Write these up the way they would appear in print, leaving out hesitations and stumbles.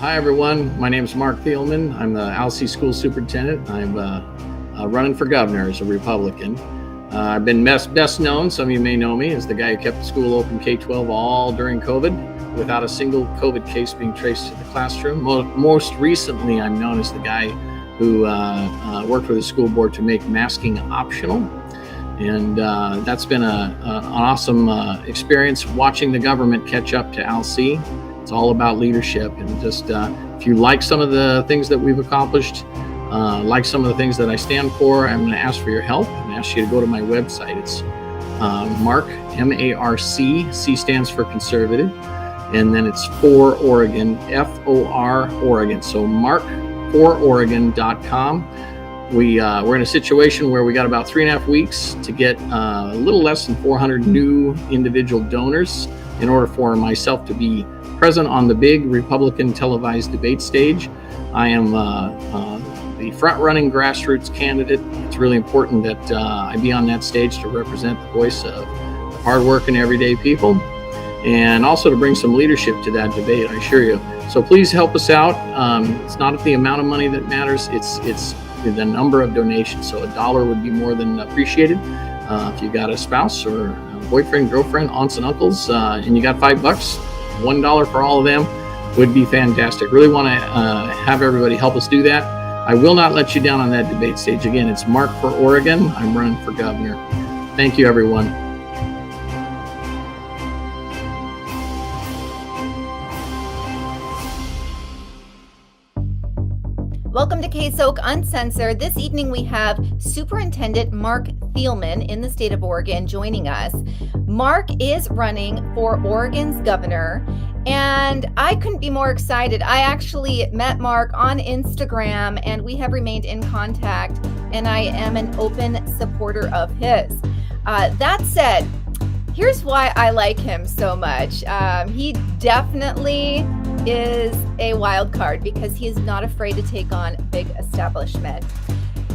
Hi, everyone. My name is Marc THIELMAN. I'm the Alsea School Superintendent. I'm running for governor as a Republican. I've been best known, some of you may know me, as the guy who kept the school open K-12 all during COVID without a single COVID case being traced to the classroom. Most recently, I'm known as the guy who worked with the school board to make masking optional. And that's been an awesome experience watching the government catch up to Alsea. It's all about leadership, and just if you like some of the things that we've accomplished, like some of the things that I stand for, I'm going to ask for your help and ask you to go to my website. It's Marc, M-A-R-C, C stands for conservative, and then it's for Oregon, F-O-R, Oregon. So marc4oregon.com. We're in a situation where we got about 3.5 weeks to get a little less than 400 new individual donors in order for myself to be present on the big Republican televised debate stage. I am the front-running grassroots candidate. It's really important that I be on that stage to represent the voice of hard-working everyday people, and also to bring some leadership to that debate, I assure you. So please help us out. It's not the amount of money that matters, it's the number of donations. So $1 would be more than appreciated. If you got a spouse or a boyfriend, girlfriend, aunts and uncles, and you got $5, $1 for all of them would be fantastic. Really want to have everybody help us do that. I will not let you down on that debate stage. Again, it's Marc for Oregon. I'm running for governor. Thank you, everyone. Welcome to KSOK Uncensored. This evening we have Superintendent Marc THIELMAN in the state of Oregon joining us. Marc is running for Oregon's governor, and I couldn't be more excited. I actually met Marc on Instagram, and we have remained in contact, and I am an open supporter of his. That said, here's why I like him so much. He definitely is a wild card because he is not afraid to take on big establishment.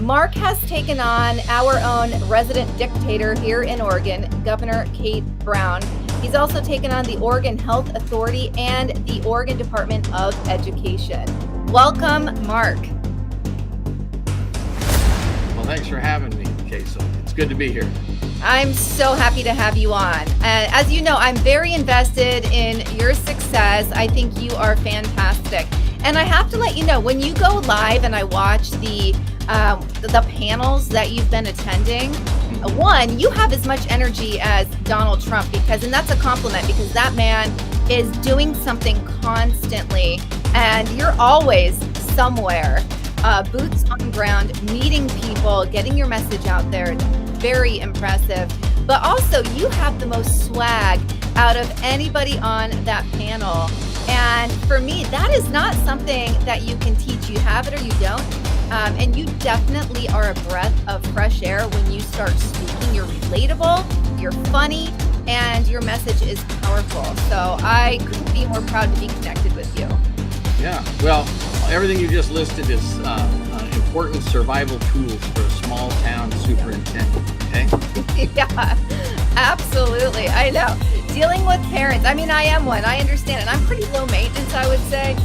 Marc has taken on our own resident dictator here in Oregon, Governor Kate Brown. He's also taken on the Oregon Health Authority and the Oregon Department of Education. Welcome, Marc. Well, thanks for having me, KSOK. It's good to be here. I'm so happy to have you on. As you know, I'm very invested in your success. I think you are fantastic. And I have to let you know, when you go live and I watch the panels that you've been attending, one, you have as much energy as Donald Trump, and that's a compliment, because that man is doing something constantly, and you're always somewhere, boots on the ground, meeting people, getting your message out there. Very impressive. But also, you have the most swag out of anybody on that panel. And for me, that is not something that you can teach. You have it or you don't. And you definitely are a breath of fresh air when you start speaking. You're relatable, you're funny, and your message is powerful. So I couldn't be more proud to be connected with you. Yeah, well, everything you just listed is important survival tools for a small town superintendent, okay? Yeah, absolutely. I know. Dealing with parents. I mean, I am one. I understand it. I'm pretty low maintenance, I would say.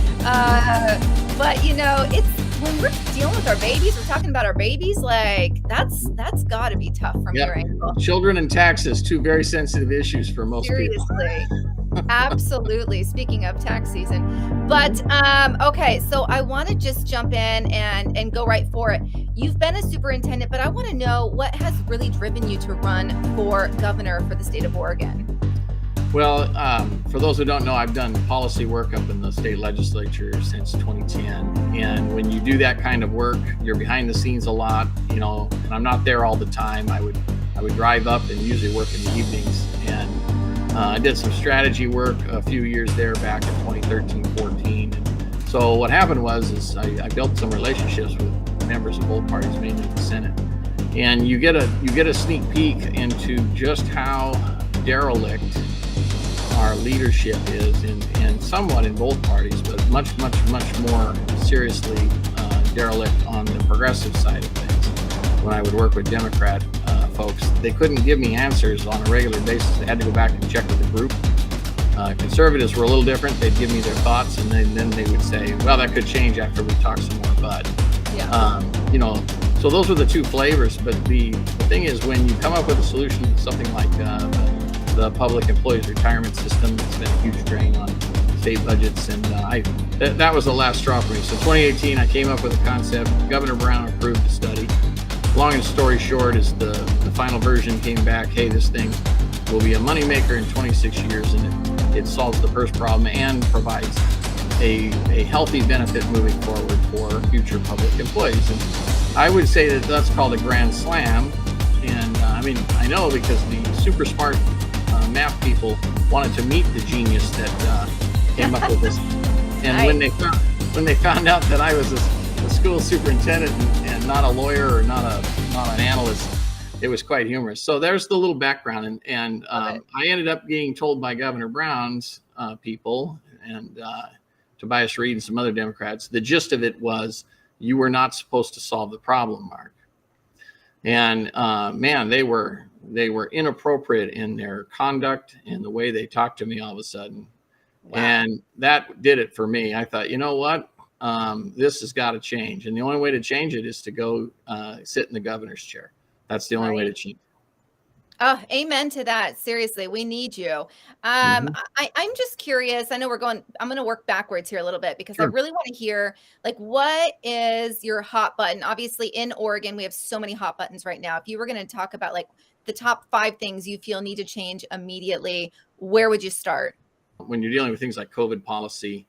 But, you know, it's when we're dealing with our babies, we're talking about our babies, like that's got to be tough from your angle. Children and taxes, two very sensitive issues for most people. Seriously. Absolutely. Speaking of tax season. But okay, so I want to just jump in and go right for it. You've been a superintendent, but I want to know what has really driven you to run for governor for the state of Oregon. Well, for those who don't know, I've done policy work up in the state legislature since 2010. And when you do that kind of work, you're behind the scenes a lot, you know, and I'm not there all the time. I would drive up and usually work in the evenings. And I did some strategy work a few years there back in 2013-14. And so what happened was I built some relationships with members of both parties, mainly the Senate. And you get a sneak peek into just how derelict our leadership is, and somewhat in both parties, but much more seriously derelict on the progressive side of things. When I would work with Democrat folks, they couldn't give me answers on a regular basis. They had to go back and check with the group. Conservatives were a little different. They'd give me their thoughts, and then they would say, well, that could change after we talk some more. But, so those were the two flavors. But the thing is, when you come up with a solution to something like the public employees retirement system, it's been a huge drain on state budgets. And that was the last straw for me. So 2018, I came up with a concept. Governor Brown approved the study. Long story short is the final version came back, hey, this thing will be a moneymaker in 26 years, and it solves the first problem and provides a healthy benefit moving forward for future public employees. And I would say that that's called a grand slam. And I know because the super smart math people wanted to meet the genius that came up with this. And when they found out that I was a school superintendent and not a lawyer or not an analyst, it was quite humorous. So there's the little background, and I ended up being told by Governor Brown's people and Tobias Reed and some other Democrats, the gist of it was you were not supposed to solve the problem, Mark. And man, they were inappropriate in their conduct and the way they talked to me all of a sudden. Wow. And that did it for me. I thought, you know what? This has got to change. And the only way to change it is to go sit in the governor's chair. That's the only way to change. Oh, amen to that. Seriously, we need you. I'm just curious. I know I'm going to work backwards here a little bit because I really want to hear, like, what is your hot button? Obviously, in Oregon, we have so many hot buttons right now. If you were going to talk about like the top 5 things you feel need to change immediately, where would you start? When you're dealing with things like COVID policy,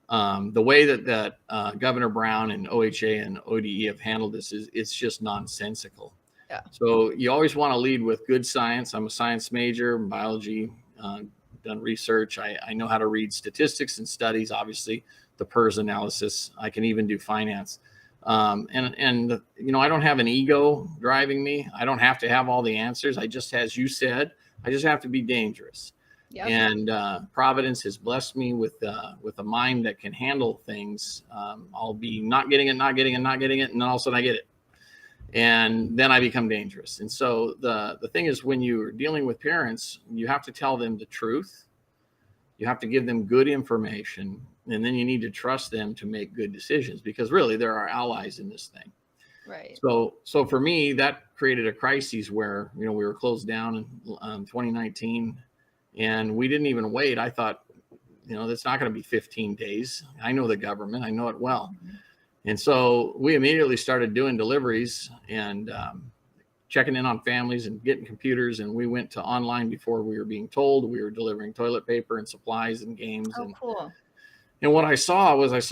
the way that Governor Brown and OHA and ODE have handled this it's just nonsensical. Yeah. So you always want to lead with good science. I'm a science major, biology, done research. I know how to read statistics and studies, obviously, the PERS analysis. I can even do finance. I don't have an ego driving me. I don't have to have all the answers. I just, as you said, I just have to be dangerous. Yep. And Providence has blessed me with a mind that can handle things. I'll be not getting it, and then all of a sudden I get it. And then I become dangerous. And so the thing is, when you're dealing with parents, you have to tell them the truth. You have to give them good information. And then you need to trust them to make good decisions, because really they're our allies in this thing. Right. So for me, that created a crisis where, we were closed down in 2019 and we didn't even wait. I thought, that's not going to be 15 days. I know the government. I know it well. Mm-hmm. And so we immediately started doing deliveries and checking in on families and getting computers. And we went to online before we were being told. We were delivering toilet paper and supplies and games. Oh, cool. And what I saw this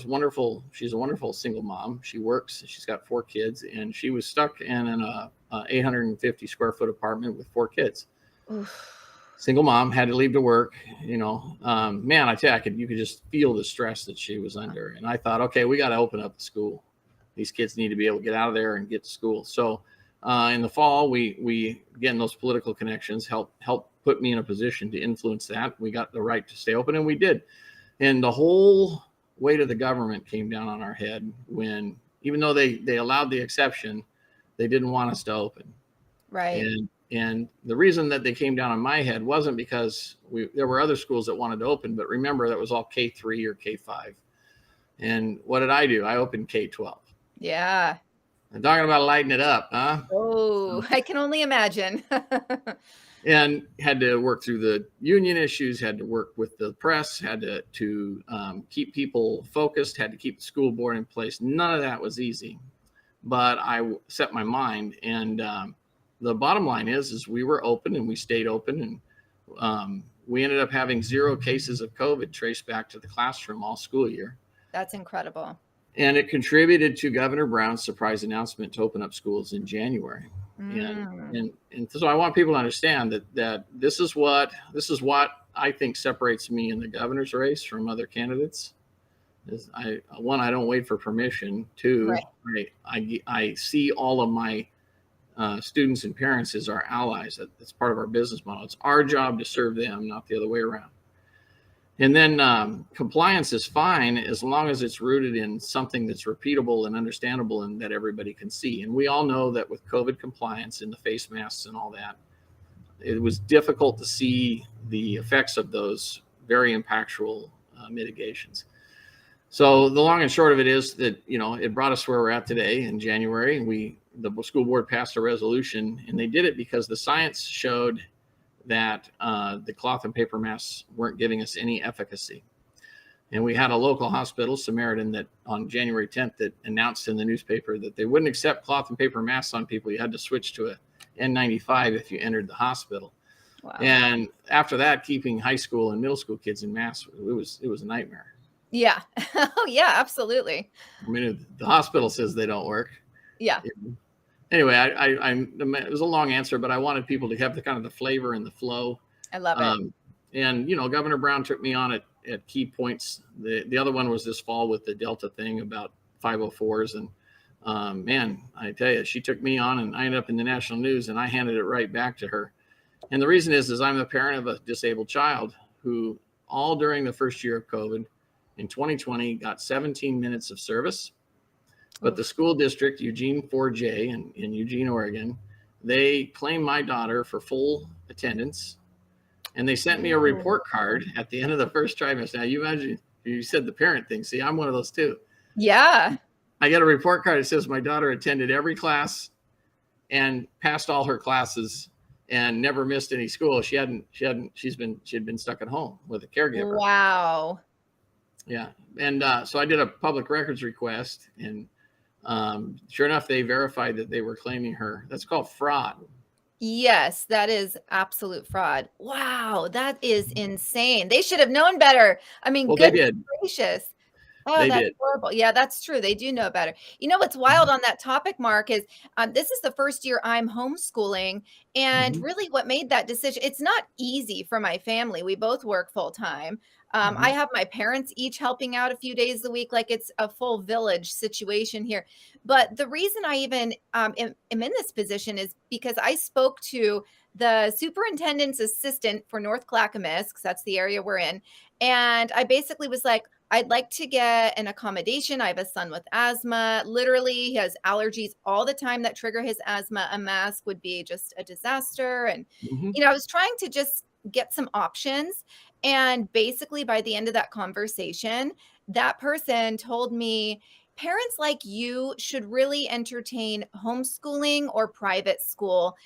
wonderful, she's a wonderful single mom. She works, she's got 4 kids, and she was stuck in an 850 square foot apartment with 4 kids. Oof. Single mom, had to leave to work, man, I tell you, you could just feel the stress that she was under. And I thought, okay, we got to open up the school. These kids need to be able to get out of there and get to school. So in the fall, we again, those political connections helped put me in a position to influence that. We got the right to stay open, and we did. And the whole weight of the government came down on our head when, even though they allowed the exception, they didn't want us to open. Right. And the reason that they came down on my head wasn't because there were other schools that wanted to open, but remember, that was all K3 or K5. And what did I do? I opened K12. Yeah. I'm talking about lighting it up, huh? Oh, I can only imagine. And had to work through the union issues, had to work with the press, had to keep people focused, had to keep the school board in place. None of that was easy, but I set my mind. And the bottom line is we were open and we stayed open. And we ended up having 0 cases of COVID traced back to the classroom all school year. That's incredible. And it contributed to Governor Brown's surprise announcement to open up schools in January. And so I want people to understand that this is what I think separates me in the governor's race from other candidates. Is I don't wait for permission. 2, right. I see all of my students and parents as our allies. That's part of our business model. It's our job to serve them, not the other way around. And then compliance is fine as long as it's rooted in something that's repeatable and understandable and that everybody can see. And we all know that with COVID compliance and the face masks and all that, it was difficult to see the effects of those very impactful mitigations. So the long and short of it is that, it brought us where we're at today in January. The school board passed a resolution, and they did it because the science showed that the cloth and paper masks weren't giving us any efficacy. And we had a local hospital, Samaritan, that on January 10th that announced in the newspaper that they wouldn't accept cloth and paper masks on people. You had to switch to a N95 if you entered the hospital. Wow. And after that, keeping high school and middle school kids in masks, it was a nightmare. Yeah. Oh, yeah, absolutely. I mean, the hospital says they don't work. Yeah. Anyway, it was a long answer, but I wanted people to have the kind of the flavor and the flow. I love it. And, Governor Brown took me on it at key points. The other one was this fall with the Delta thing about 504s. And man, I tell you, she took me on, and I ended up in the national news, and I handed it right back to her. And the reason is I'm the parent of a disabled child who all during the first year of COVID in 2020 got 17 minutes of service. But the school district, Eugene 4J in Eugene, Oregon, they claimed my daughter for full attendance. And they sent me a report card at the end of the first trimester. Now, you imagine, you said the parent thing. See, I'm one of those too. Yeah. I get a report card that says my daughter attended every class and passed all her classes and never missed any school. She had been stuck at home with a caregiver. Wow. Yeah. And so I did a public records request, and sure enough, they verified that they were claiming her. That's called fraud. Yes, that is absolute fraud. Wow, that is insane. They should have known better. I mean, Well, they goodness did. gracious. Oh, They that's did. horrible. Yeah, that's true. They do know better. You know what's wild on that topic, Mark, is this is the first year I'm homeschooling. And Mhm. really, what made that decision, it's not easy for my family. We both work full time. I Mhm. have my parents each helping out a few days a week. Like it's a full village situation here. But the reason I even am in this position is because I spoke to the superintendent's assistant for North Clackamas, because that's the area we're in. And I basically was like, I'd like to get an accommodation. I have a son with asthma. Literally, he has allergies all the time that trigger his asthma. A mask would be just a disaster. And, Mhm. I was trying to just get some options. And basically, by the end of that conversation, that person told me parents like you should really entertain homeschooling or private school,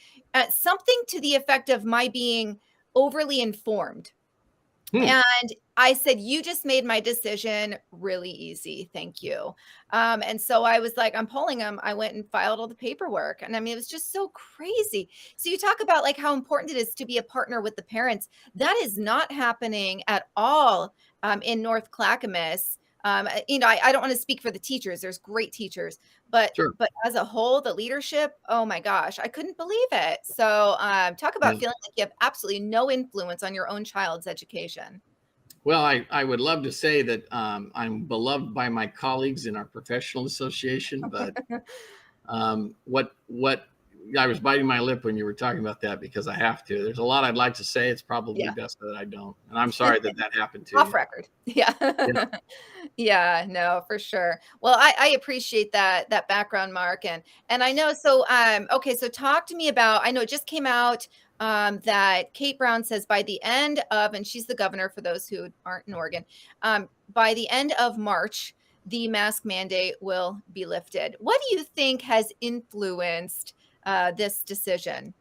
something to the effect of my being overly informed. Hmm. And I said, you just made my decision really easy. Thank you. And so I was like, I'm pulling them. I went and filed all the paperwork. And I mean, it was just so crazy. So you talk about like how important it is to be a partner with the parents. That is not happening at all in North Clackamas. I don't want to speak for the teachers. There's great teachers, but Sure. as a whole, the leadership, oh my gosh, I couldn't believe it. So talk about Yeah. feeling like you have absolutely no influence on your own child's education. Well, I would love to say that I'm beloved by my colleagues in our professional association, but what I was biting my lip when you were talking about that because I have to. There's a lot I'd like to say. It's probably Yeah. best that I don't, and I'm sorry that happened to Off you. record. Yeah. Yeah. Yeah, no, for sure. Well, I appreciate that background, Mark. And I know, so okay, so talk to me about, I know it just came out that Kate Brown says by the end of, and she's the governor for those who aren't in Oregon, by the end of March, the mask mandate will be lifted. What do you think has influenced this decision?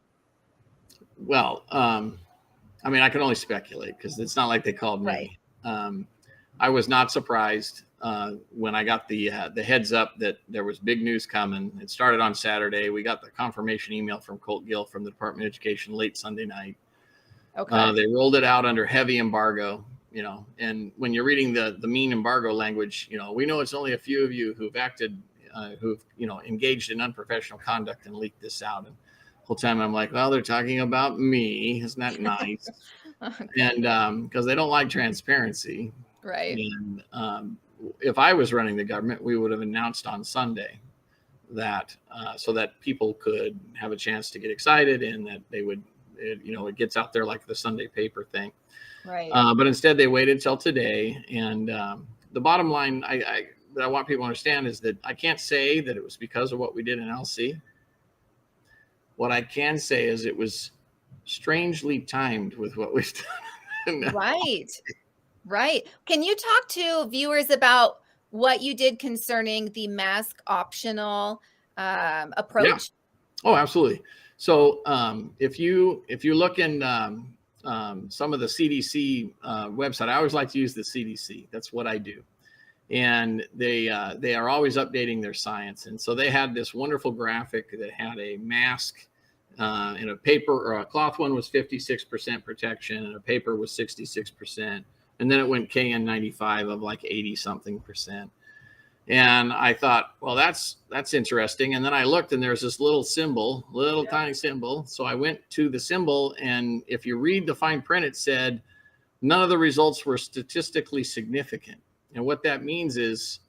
Well, I mean, I can only speculate because it's not like they called Right. me. I was not surprised when I got the heads up that there was big news coming. It started on Saturday. We got the confirmation email from Colt Gill from the Department of Education late Sunday night. Okay. They rolled it out under heavy embargo, and when you're reading the mean embargo language, we know it's only a few of you who've acted, who've, engaged in unprofessional conduct and leaked this out. And the whole time I'm like, well, they're talking about me. Isn't that nice? Okay. And because they don't like transparency. Right. And if I was running the government, we would have announced on Sunday that so that people could have a chance to get excited and that they would, it gets out there like the Sunday paper thing. Right. But instead they waited till today. And the bottom line that I want people to understand is that I can't say that it was because of what we did in LC. What I can say is it was strangely timed with what we've done. Right. Right. Can you talk to viewers about what you did concerning the mask optional Yeah. approach? Oh, absolutely. So if you look in some of the CDC website, I always like to use the CDC. That's what I do, and they are always updating their science. And so they had this wonderful graphic that had a mask in a paper or a cloth one was 56% protection, and a paper was 66%, and then it went KN95 of like 80 something percent. And I thought, well, that's interesting. And then I looked, and there's this little symbol, tiny symbol. So I went to the symbol, and if you read the fine print, it said none of the results were statistically significant. And what that means is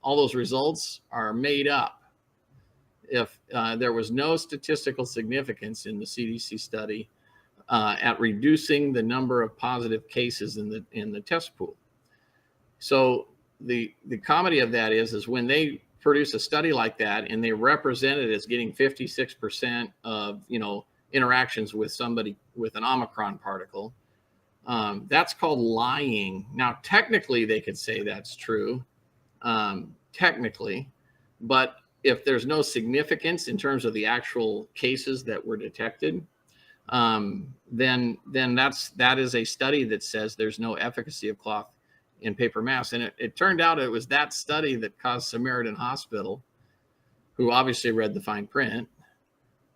all those results are made up. If there was no statistical significance in the CDC study at reducing the number of positive cases in the test pool. So the comedy of that is when they produce a study like that and they represent it as getting 56% of interactions with somebody with an Omicron particle, that's called lying. Now technically they could say that's true, technically, but if there's no significance in terms of the actual cases that were detected, then that is a study that says there's no efficacy of cloth in paper masks. And it turned out it was that study that caused Samaritan Hospital, who obviously read the fine print,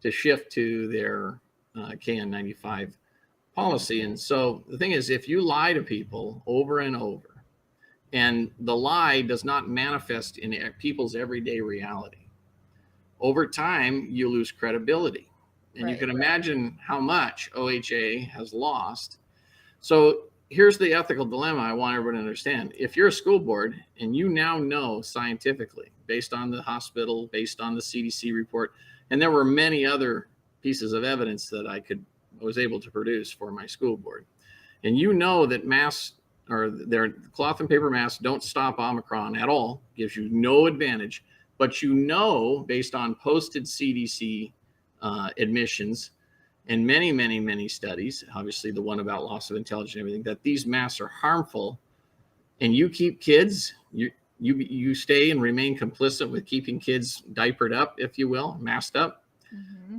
to shift to their KN95 policy. And so the thing is, if you lie to people over and over, and the lie does not manifest in people's everyday reality, over time, you lose credibility. And you can imagine how much OHA has lost. So here's the ethical dilemma I want everyone to understand. If you're a school board and you now know scientifically, based on the hospital, based on the CDC report, and there were many other pieces of evidence that I was able to produce for my school board, and you know that masks or their cloth and paper masks don't stop Omicron at all, gives you no advantage, but based on posted CDC admissions and many studies, obviously the one about loss of intelligence and everything, that these masks are harmful, and you keep kids, you stay and remain complicit with keeping kids diapered up, if you will, masked up,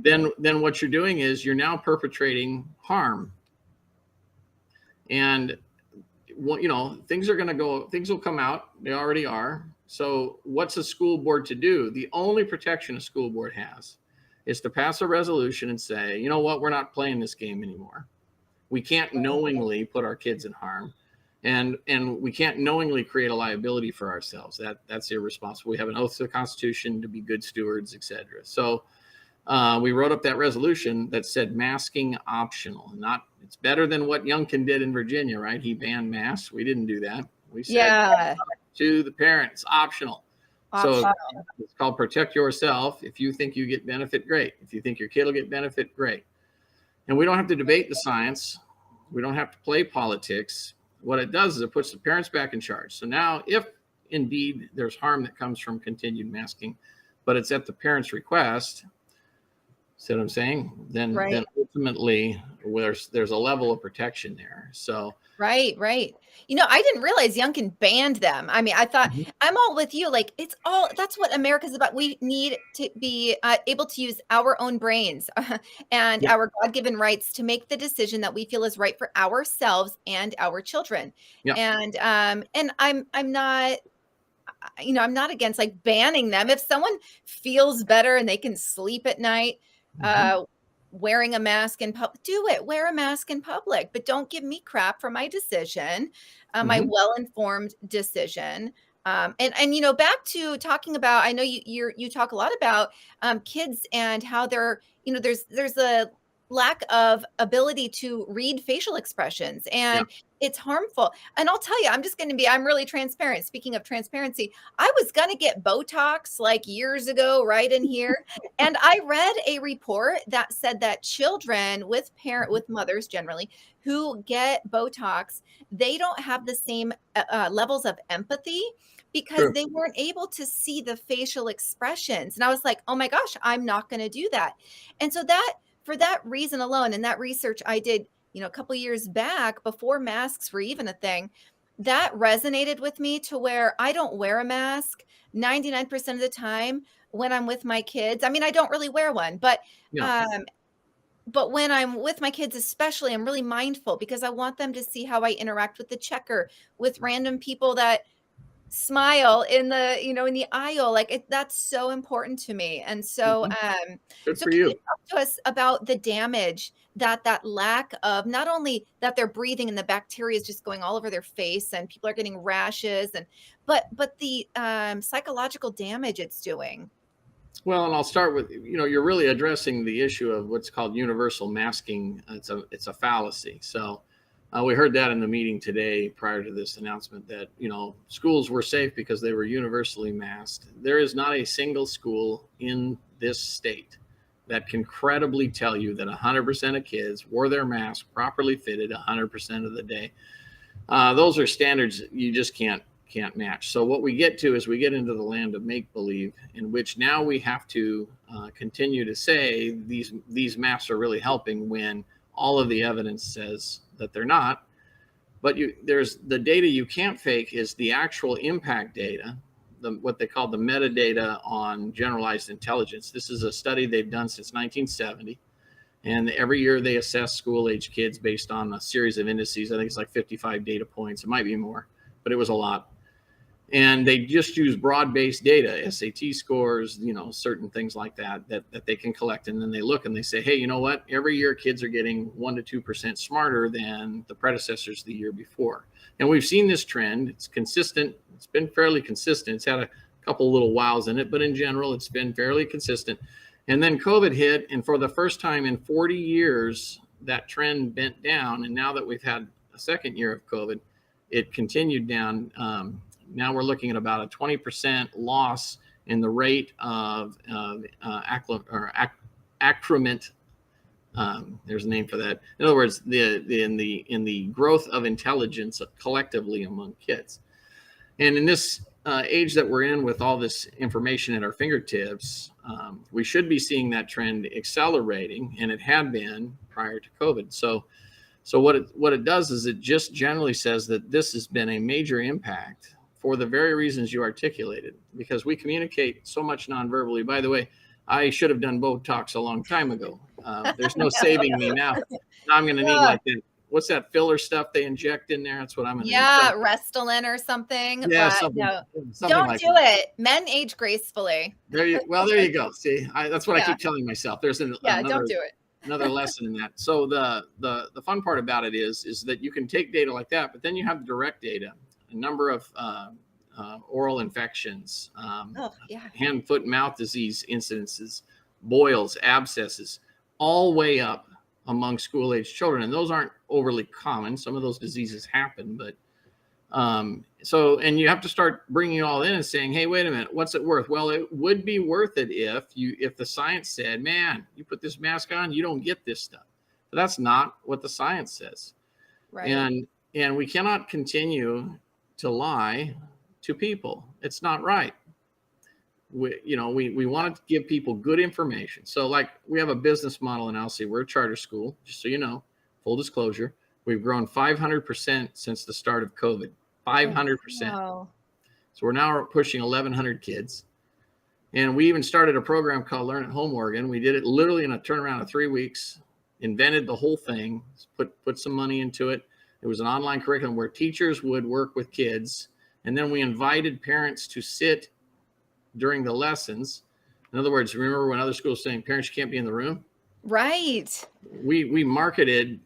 then what you're doing is you're now perpetrating harm. And things will come out. They already are. So what's a school board to do? The only protection a school board has is to pass a resolution and say, you know what, we're not playing this game anymore. We can't knowingly put our kids in harm, and we can't knowingly create a liability for ourselves. That's irresponsible. We have an oath to the Constitution to be good stewards, etc. So we wrote up that resolution that said masking optional. It's better than what Youngkin did in Virginia, right? He banned masks. We didn't do that. We said to the parents, optional. So it's called protect yourself. If you think you get benefit, great. If you think your kid will get benefit, great. And we don't have to debate the science. We don't have to play politics. What it does is it puts the parents back in charge. So now if indeed there's harm that comes from continued masking, but it's at the parents' request, see what I'm saying? Then ultimately there's a level of protection there. So Right. I didn't realize Youngkin banned them. I mean, I thought I'm all with you. Like that's what America's about. We need to be able to use our own brains and our God-given rights to make the decision that we feel is right for ourselves and our children. And I'm not, I'm not against like banning them. If someone feels better and they can sleep at night, wearing a mask in public, do it. Wear a mask in public, but don't give me crap for my decision, my well-informed decision. And back to talking about, I know you talk a lot about kids and how they're, there's a lack of ability to read facial expressions, and it's harmful. And I'll tell you, I'm really transparent. Speaking of transparency, I was going to get Botox like years ago, right in here. And I read a report that said that children with mothers generally who get Botox, they don't have the same levels of empathy because they weren't able to see the facial expressions. And I was like, oh my gosh, I'm not going to do that. And so that for that reason alone, and that research I did, a couple years back before masks were even a thing, that resonated with me to where I don't wear a mask 99% of the time when I'm with my kids. I mean, I don't really wear one, Yeah. um, but when I'm with my kids, especially, I'm really mindful because I want them to see how I interact with the checker, with random people that smile in the in the aisle. Like that's so important to me. And so Mhm. Good so for can you you. talk to us about the damage that that lack of, not only that they're breathing and the bacteria is just going all over their face and people are getting rashes, and but the psychological damage it's doing. Well, and I'll start with, you're really addressing the issue of what's called universal masking. It's a fallacy. So we heard that in the meeting today prior to this announcement that, schools were safe because they were universally masked. There is not a single school in this state that can credibly tell you that 100% of kids wore their mask properly fitted 100% of the day. Those are standards you just can't match. So what we get to is we get into the land of make believe, in which now we have to continue to say these masks are really helping when all of the evidence says that they're not. But there's the data you can't fake is the actual impact data, what they call the metadata on generalized intelligence. This is a study they've done since 1970. And every year they assess school age kids based on a series of indices. I think it's like 55 data points. It might be more, but it was a lot. And they just use broad-based data, SAT scores, certain things like that they can collect. And then they look and they say, hey, you know what? Every year kids are getting 1% to 2% smarter than the predecessors the year before. And we've seen this trend. It's consistent. It's been fairly consistent. It's had a couple little wows in it, but in general, it's been fairly consistent. And then COVID hit, and for the first time in 40 years, that trend bent down. And now that we've had a second year of COVID, it continued down. Now we're looking at about a 20% loss in the rate of accrement. There's a name for that. In other words, in the growth of intelligence collectively among kids. And in this age that we're in, with all this information at our fingertips, we should be seeing that trend accelerating, and it had been prior to COVID. So what it does is it just generally says that this has been a major impact for the very reasons you articulated, because we communicate so much nonverbally. By the way, I should have done Botox a long time ago. There's no saving me now. Now I'm going to need like that. What's that filler stuff they inject in there? That's what I'm going to need. Yeah, Restylane or something. Yeah, But something don't like do that. it. Men age gracefully. There you go. See, that's what I Yeah. keep telling myself. There's Don't do it. another lesson in that. So the fun part about it is that you can take data like that, but then you have direct data, a number of oral infections, hand, foot, and mouth disease incidences, boils, abscesses, all way up among school-age children. And those aren't overly common. Some of those diseases happen, but and you have to start bringing it all in and saying, hey, wait a minute, what's it worth? Well, it would be worth it if the science said, man, you put this mask on, you don't get this stuff. But that's not what the science says. Right. And we cannot continue to lie to people. It's not right. We want to give people good information. So like we have a business model in Alcee. We're a charter school, just so you know, full disclosure. We've grown 500% since the start of COVID, 500%. Wow. So we're now pushing 1,100 kids. And we even started a program called Learn at Home Oregon. We did it literally in a turnaround of 3 weeks, invented the whole thing, put some money into it. It was an online curriculum where teachers would work with kids. And then we invited parents to sit during the lessons. In other words, remember when other schools saying parents can't be in the room? Right. We marketed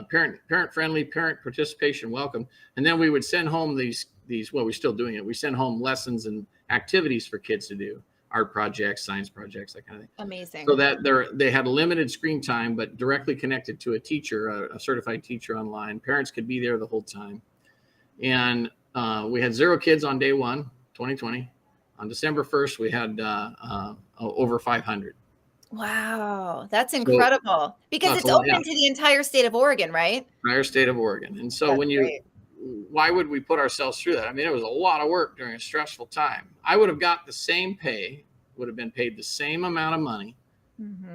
parent friendly, parent participation welcome, and then we would send home these. Well, we're still doing it. We send home lessons and activities for kids to do, art projects, science projects, that kind of thing. Amazing. So that they had limited screen time, but directly connected to a teacher, a certified teacher online. Parents could be there the whole time, and we had 0 kids on day 1, 2020. On December 1st, we had over 500. Wow, that's incredible. Because it's open to the entire state of Oregon, right? Entire state of Oregon. And so why would we put ourselves through that? I mean, it was a lot of work during a stressful time. I would have got the same pay, would have been paid the same amount of money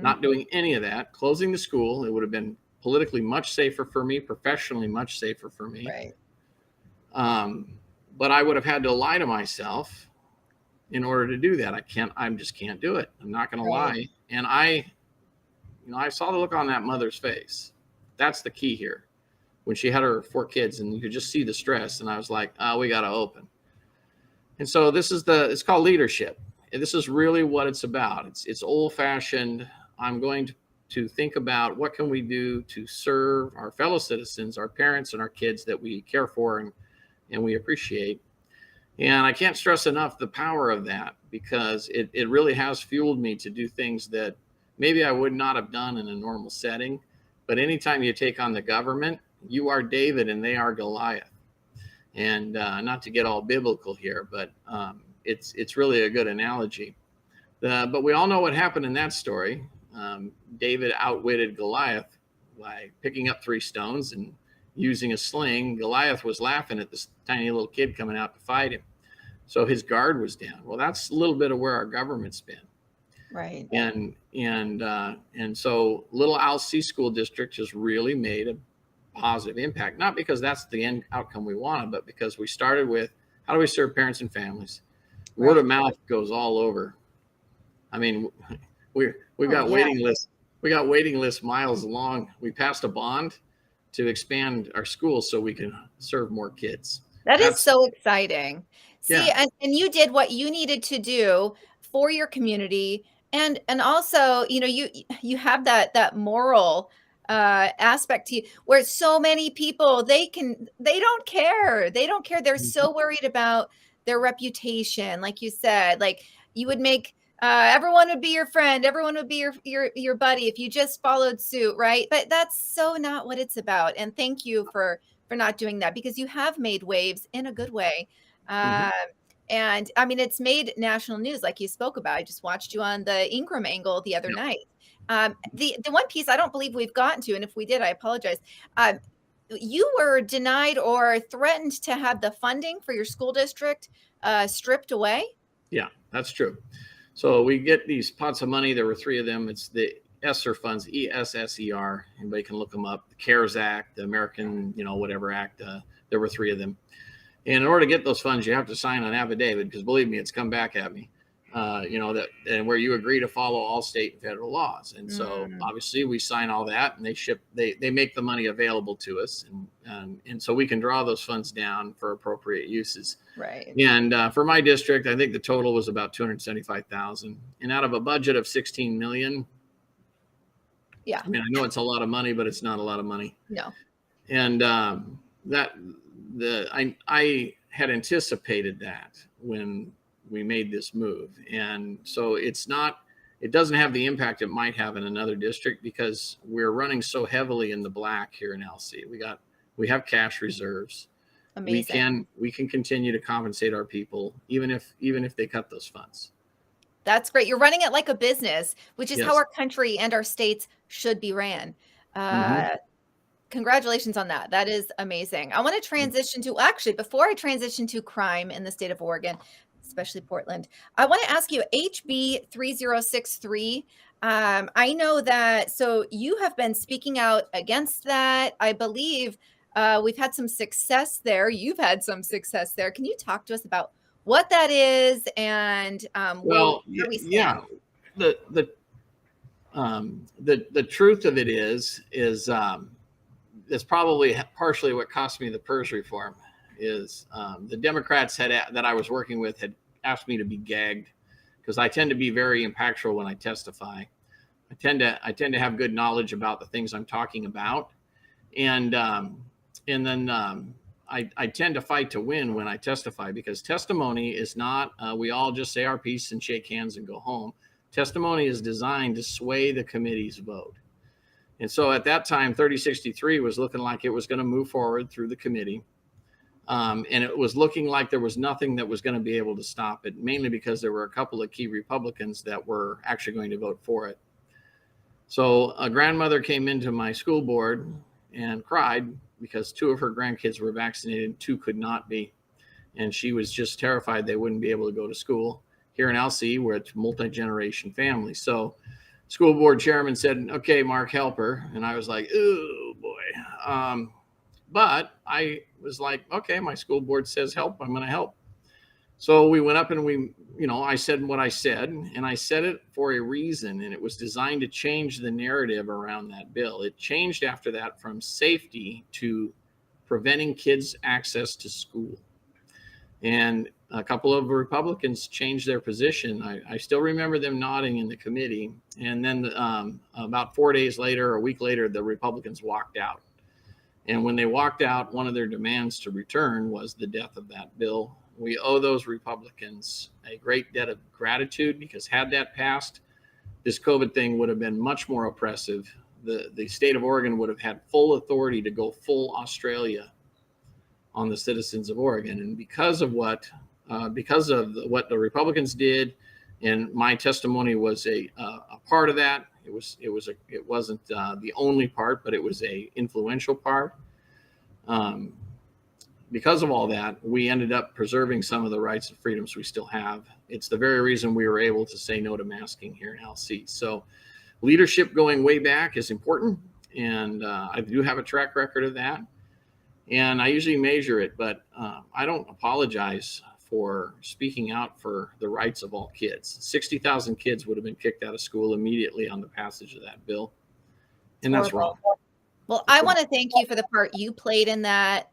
Not doing any of that, closing the school. It would have been politically much safer for me, professionally much safer for me. Right. But I would have had to lie to myself in order to do that. I just can't do it. I'm not going to lie. And I saw the look on that mother's face. That's the key here. When she had her 4 kids and you could just see the stress. And I was like, oh, we got to open. And so it's called leadership. And this is really what it's about. It's old fashioned. I'm going to think about what can we do to serve our fellow citizens, our parents and our kids that we care for and we appreciate. And I can't stress enough the power of that, because it really has fueled me to do things that maybe I would not have done in a normal setting. But anytime you take on the government, you are David and they are Goliath. And not to get all biblical here, but it's really a good analogy. But we all know what happened in that story. David outwitted Goliath by picking up 3 stones and using a sling. Goliath was laughing at this tiny little kid coming out to fight him. So his guard was down. Well, that's a little bit of where our government's been. Right. And so Little Alcee School District has really made a positive impact, not because that's the end outcome we wanted, but because we started with how do we serve parents and families? Word of mouth goes all over. I mean, we've got waiting lists. We got waiting lists miles long. We passed a bond to expand our schools so we can serve more kids. That's so exciting. See, Yeah. and you did what you needed to do for your community. And also, you have that moral aspect to you, where so many people, they don't care. They're so worried about their reputation. Like you said, like you would make everyone would be your friend, everyone would be your buddy if you just followed suit, right? But that's so not what it's about. And thank you for not doing that, because you have made waves in a good way. And I mean, it's made national news, like you spoke about. I just watched you on the Ingram angle the other night. The one piece I don't believe we've gotten to, and if we did, I apologize. You were denied or threatened to have the funding for your school district stripped away. Yeah, that's true. So we get these pots of money. There were 3 of them. It's the ESSER funds, ESSER. Anybody can look them up. The CARES Act, the American, whatever act. There were 3 of them. And in order to get those funds, you have to sign an affidavit, because believe me, it's come back at me. That and where you agree to follow all state and federal laws. And so obviously we sign all that, and they make the money available to us. And so we can draw those funds down for appropriate uses. Right. And for my district, I think the total was about $275,000, and out of a budget of $16 million. Yeah. I mean, I know it's a lot of money, but it's not a lot of money. No. And I had anticipated that when we made this move. And so it doesn't have the impact it might have in another district, because we're running so heavily in the black here in LC. We have cash reserves. Amazing. We can continue to compensate our people, even if they cut those funds. That's great. You're running it like a business, which is how our country and our states should be ran. Congratulations on that. That is amazing. I want to transition to, actually, before I transition to crime in the state of Oregon, especially Portland, I want to ask you, HB 3063. I know that, so you have been speaking out against that. I believe we've had some success there. You've had some success there. Can you talk to us about what that is and where we stand? The truth of it is that's probably partially what cost me the PERS reform. Is the Democrats that I was working with had asked me to be gagged, because I tend to be very impactful when I testify. I tend to have good knowledge about the things I'm talking about, and then I tend to fight to win when I testify, because testimony is not we all just say our piece and shake hands and go home. Testimony is designed to sway the committee's vote. And so at that time, 3063 was looking like it was going to move forward through the committee. And it was looking like there was nothing that was going to be able to stop it, mainly because there were a couple of key Republicans that were actually going to vote for it. So a grandmother came into my school board and cried because 2 of her grandkids were vaccinated, 2 could not be. And she was just terrified they wouldn't be able to go to school here in LC, where it's multi-generation family. So school board chairman said, "Okay, Mark, help her." And I was like, "Oh boy." But I was like, "Okay, my school board says help. I'm going to help." So we went up and I said what I said, and I said it for a reason, and it was designed to change the narrative around that bill. It changed after that from safety to preventing kids' access to school. And a couple of Republicans changed their position. I still remember them nodding in the committee. And then about 4 days later, a week later, the Republicans walked out. And when they walked out, one of their demands to return was the death of that bill. We owe those Republicans a great debt of gratitude, because had that passed, this COVID thing would have been much more oppressive. The state of Oregon would have had full authority to go full Australia on the citizens of Oregon. And because of what the Republicans did, and my testimony was a part of that. It wasn't the only part, but it was a influential part. Because of all that, we ended up preserving some of the rights and freedoms we still have. It's the very reason we were able to say no to masking here in LC. So leadership going way back is important, and I do have a track record of that. And I usually measure it, but I don't apologize for speaking out for the rights of all kids. 60,000 kids would have been kicked out of school immediately on the passage of that bill. And that's wrong. Well, I want to thank you for the part you played in that.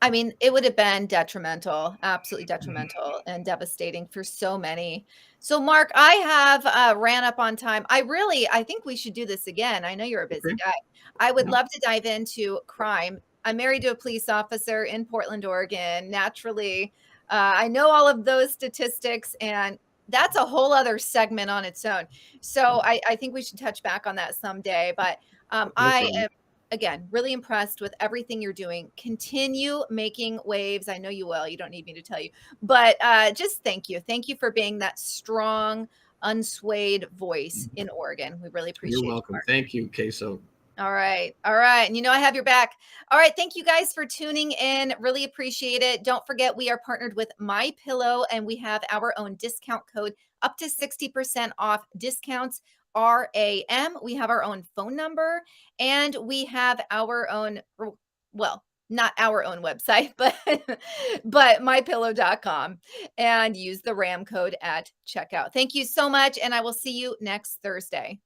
I mean, it would have been detrimental, absolutely detrimental and devastating for so many. So, Mark, I have ran up on time. I think we should do this again. I know you're a busy guy. I would love to dive into crime. I'm married to a police officer in Portland, Oregon. Naturally, I know all of those statistics, and that's a whole other segment on its own. So I think we should touch back on that someday. But I am, again, really impressed with everything you're doing. Continue making waves. I know you will. You don't need me to tell you. But just thank you. Thank you for being that strong, unswayed voice in Oregon. We really appreciate it. You're welcome. Thank you, KSOK. All right. All right. And I have your back. All right. Thank you guys for tuning in. Really appreciate it. Don't forget, we are partnered with MyPillow, and we have our own discount code up to 60% off discounts. RAM. We have our own phone number, and we have our own, well, not our own website, but mypillow.com, and use the RAM code at checkout. Thank you so much. And I will see you next Thursday.